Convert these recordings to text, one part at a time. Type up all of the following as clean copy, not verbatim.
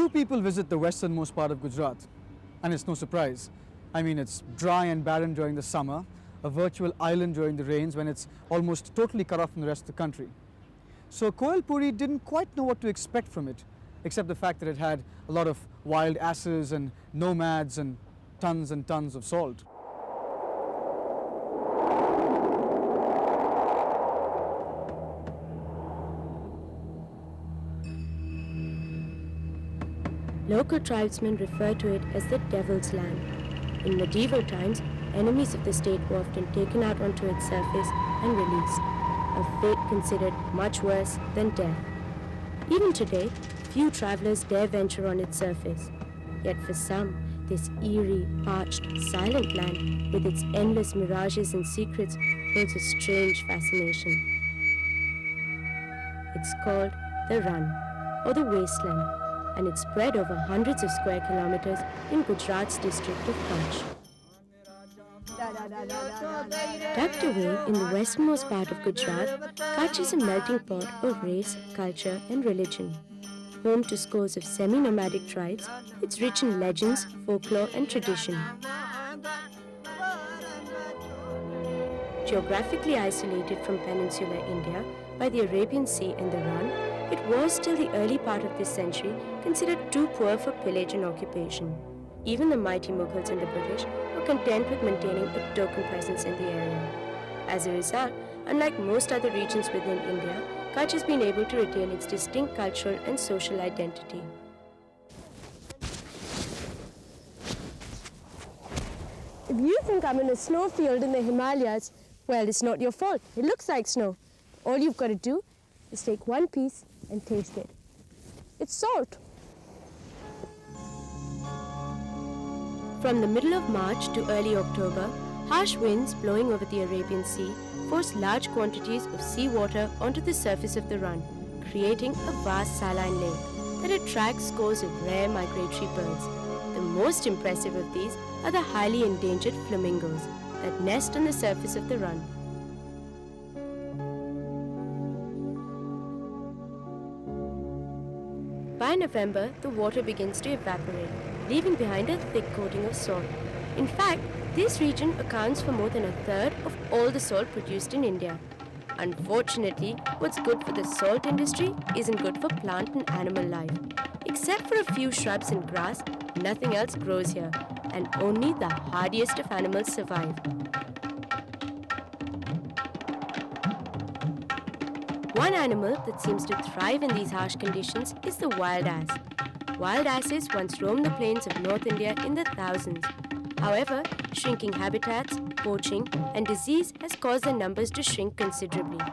Few people visit the westernmost part of Gujarat, and it's no surprise. I mean, it's dry and barren during the summer, a virtual island during the rains when it's almost totally cut off from the rest of the country. So Koilpuri didn't quite know what to expect from it, except the fact that it had a lot of wild asses and nomads and tons of salt. Local tribesmen refer to it as the Devil's Land. In medieval times, enemies of the state were often taken out onto its surface and released, a fate considered much worse than death. Even today, few travelers dare venture on its surface. Yet for some, this eerie, parched, silent land with its endless mirages and secrets holds a strange fascination. It's called the Run, or the Wasteland, and it's spread over hundreds of square kilometers in Gujarat's district of Kutch. Tucked away in the westernmost part of Gujarat, Kutch is a melting pot of race, culture and religion. Home to scores of semi-nomadic tribes, it's rich in legends, folklore and tradition. Geographically isolated from peninsular India by the Arabian Sea and the Run, it was till the early part of this century considered too poor for pillage and occupation. Even the mighty Mughals and the British were content with maintaining a token presence in the area. As a result, unlike most other regions within India, Kutch has been able to retain its distinct cultural and social identity. If you think I'm in a snowfield in the Himalayas, well, it's not your fault. It looks like snow. All you've got to do is take one piece and taste it. It's salt. From the middle of March to early October, harsh winds blowing over the Arabian Sea force large quantities of seawater onto the surface of the Run, creating a vast saline lake that attracts scores of rare migratory birds. The most impressive of these are the highly endangered flamingos that nest on the surface of the Run. By November, the water begins to evaporate, leaving behind a thick coating of salt. In fact, this region accounts for more than a third of all the salt produced in India. Unfortunately, what's good for the salt industry isn't good for plant and animal life. Except for a few shrubs and grass, nothing else grows here, and only the hardiest of animals survive. One animal that seems to thrive in these harsh conditions is the wild ass. Wild asses once roamed the plains of North India in the thousands. However, shrinking habitats, poaching, and disease has caused their numbers to shrink considerably.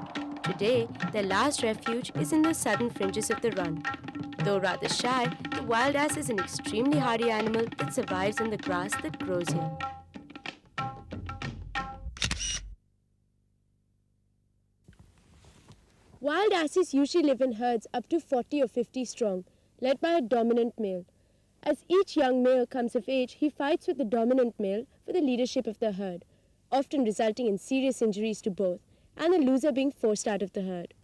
Today, their last refuge is in the southern fringes of the Run. Though rather shy, the wild ass is an extremely hardy animal that survives on the grass that grows here. Wild asses usually live in herds up to 40 or 50 strong, led by a dominant male. As each young male comes of age, he fights with the dominant male for the leadership of the herd, often resulting in serious injuries to both, and the loser being forced out of the herd.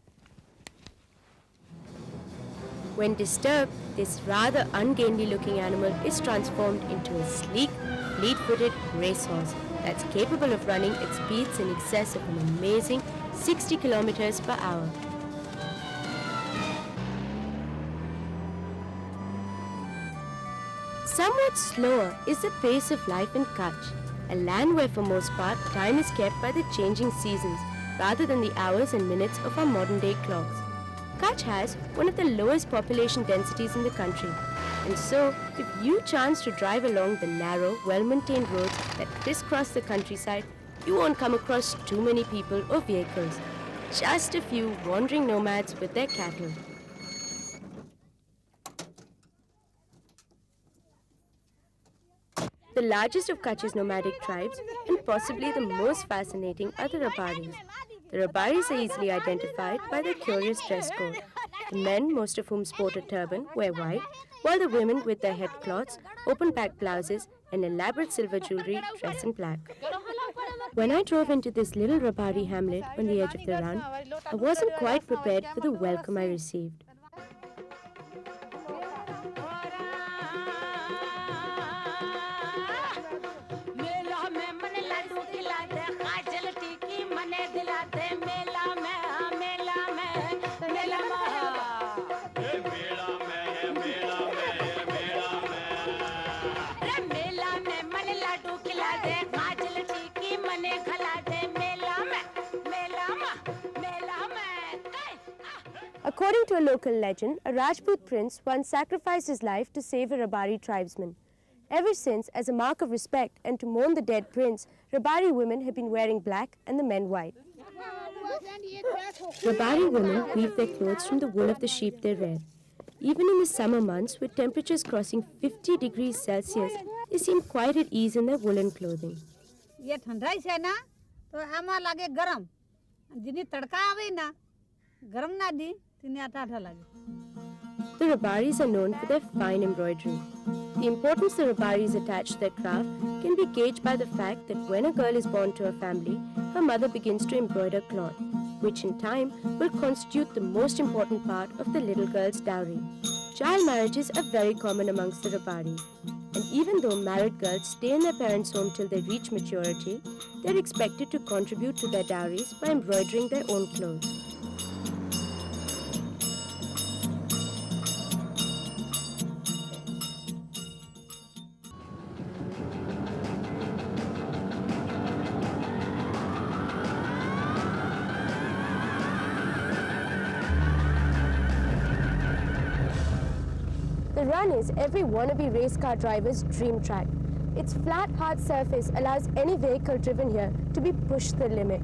When disturbed, this rather ungainly-looking animal is transformed into a sleek, fleet-footed racehorse that's capable of running at speeds in excess of an amazing 60 kilometers per hour. Somewhat slower is the pace of life in Kutch, a land where for most part time is kept by the changing seasons rather than the hours and minutes of our modern-day clocks. Kutch has one of the lowest population densities in the country, and so if you chance to drive along the narrow, well-maintained roads that crisscross the countryside, you won't come across too many people or vehicles, just a few wandering nomads with their cattle. The largest of Kutch's nomadic tribes, and possibly the most fascinating, are the Rabaris. The Rabaris are easily identified by their curious dress code. The men, most of whom sport a turban, wear white, while the women, with their headcloths, open-back blouses, and elaborate silver jewelry, dress in black. When I drove into this little Rabari hamlet on the edge of the Run, I wasn't quite prepared for the welcome I received. According to a local legend, a Rajput prince once sacrificed his life to save a Rabari tribesman. Ever since, as a mark of respect and to mourn the dead prince, Rabari women have been wearing black and the men white. Rabari women weave their clothes from the wool of the sheep they rear. Even in the summer months, with temperatures crossing 50 degrees Celsius, they seem quite at ease in their woolen clothing. ये ठंडाई છે ना तो आमा लागे गरम जिनी तड़का आवे ना गरम ना दी तिनी आटा लागे. The Rabaris are known for their fine embroidery. The importance the Rabaris attach to their craft can be gauged by the fact that when a girl is born to a family, her mother begins to embroider cloth, which in time will constitute the most important part of the little girl's dowry. Child marriages are very common amongst the Rabaris, and even though married girls stay in their parents' home till they reach maturity, they are expected to contribute to their dowries by embroidering their own clothes. The run is every wannabe race car driver's dream track. Its flat, hard surface allows any vehicle driven here to be pushed to the limit.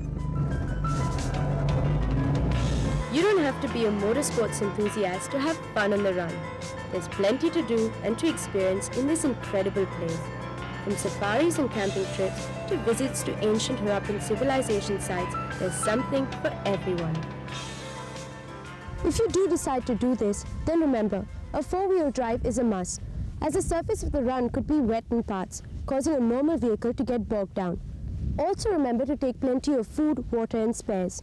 You don't have to be a motorsports enthusiast to have fun on the run. There's plenty to do and to experience in this incredible place. From safaris and camping trips to visits to ancient Harappan civilization sites, there's something for everyone. If you do decide to do this, then remember, a four-wheel drive is a must, as the surface of the run could be wet in parts, causing a normal vehicle to get bogged down. Also remember to take plenty of food, water and spares.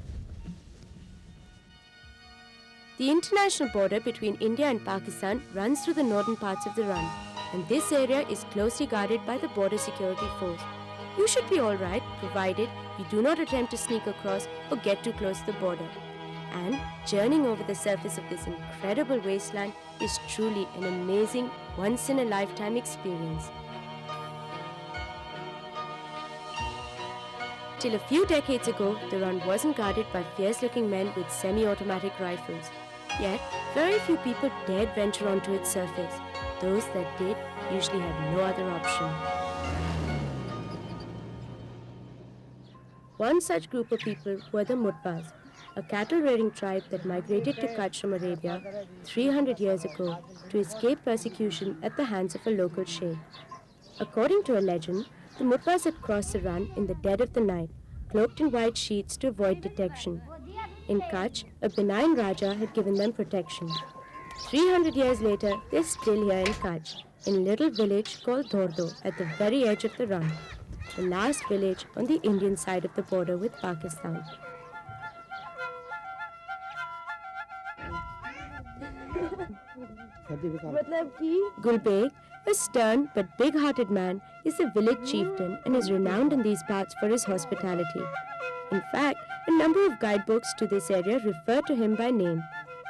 The international border between India and Pakistan runs through the northern parts of the run, and this area is closely guarded by the Border Security Force. You should be alright, provided you do not attempt to sneak across or get too close to the border. And journeying over the surface of this incredible wasteland is truly an amazing, once-in-a-lifetime experience. Till a few decades ago, the run wasn't guarded by fierce-looking men with semi-automatic rifles. Yet, very few people dared venture onto its surface. Those that did usually had no other option. One such group of people were the Mutbas, a cattle-rearing tribe that migrated to Kutch from Arabia 300 years ago to escape persecution at the hands of a local sheikh. According to a legend, the Mutbas had crossed the run in the dead of the night, cloaked in white sheets to avoid detection. In Kutch, a benign Raja had given them protection. 300 years later, they're still here in Kutch, in a little village called Dhordo at the very edge of the run, the last village on the Indian side of the border with Pakistan. Gulbeg, a stern but big-hearted man, is a village chieftain and is renowned in these parts for his hospitality. In fact, a number of guidebooks to this area refer to him by name.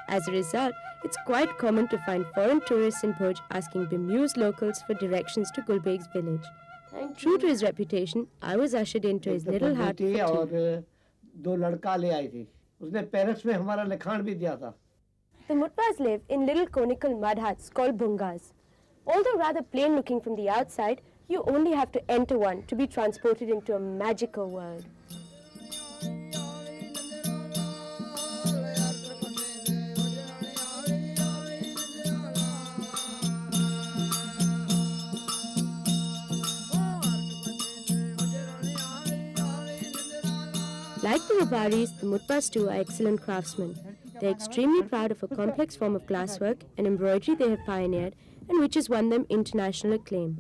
As a result, it's quite common to find foreign tourists in Bhuj asking bemused locals for directions to Gulbeg's village. True to his reputation, I was ushered into his little hut for tea. The Mutbas live in little conical mud huts called bungas. Although rather plain looking from the outside, you only have to enter one to be transported into a magical world. Like the Rabaris, the Mutbas too are excellent craftsmen. They're extremely proud of a complex form of glasswork and embroidery they have pioneered and which has won them international acclaim.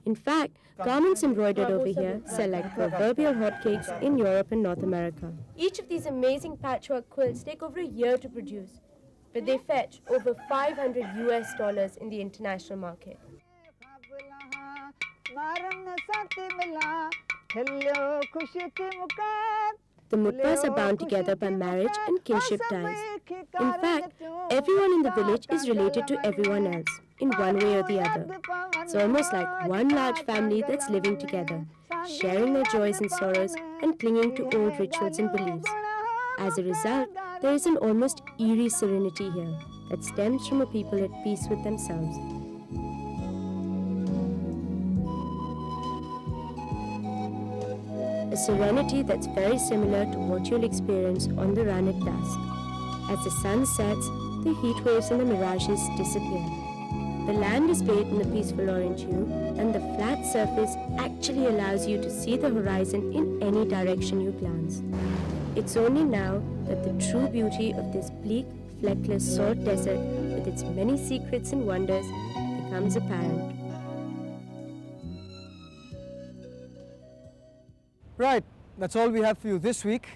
In fact, garments embroidered over here sell like proverbial hotcakes in Europe and North America. Each of these amazing patchwork quilts take over a year to produce, but they fetch over $500 in the international market. The Mutbas are bound together by marriage and kinship ties. In fact, everyone in the village is related to everyone else. in one way or the other. It's almost like one large family that's living together, sharing their joys and sorrows and clinging to old rituals and beliefs. As a result, there is an almost eerie serenity here that stems from a people at peace with themselves. A serenity that's very similar to what you'll experience on the run at dusk. As the sun sets, the heat waves and the mirages disappear. The land is bathed in a peaceful orange hue, and the flat surface actually allows you to see the horizon in any direction you glance. It's only now that the true beauty of this bleak, fleckless, salt desert with its many secrets and wonders becomes apparent. Right, that's all we have for you this week.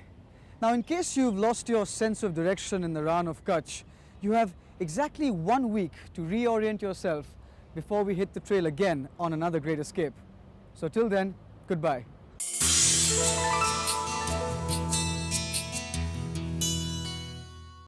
Now, in case you've lost your sense of direction in the Ran of Kutch, you have exactly 1 week to reorient yourself before we hit the trail again on another great escape. So till then, goodbye.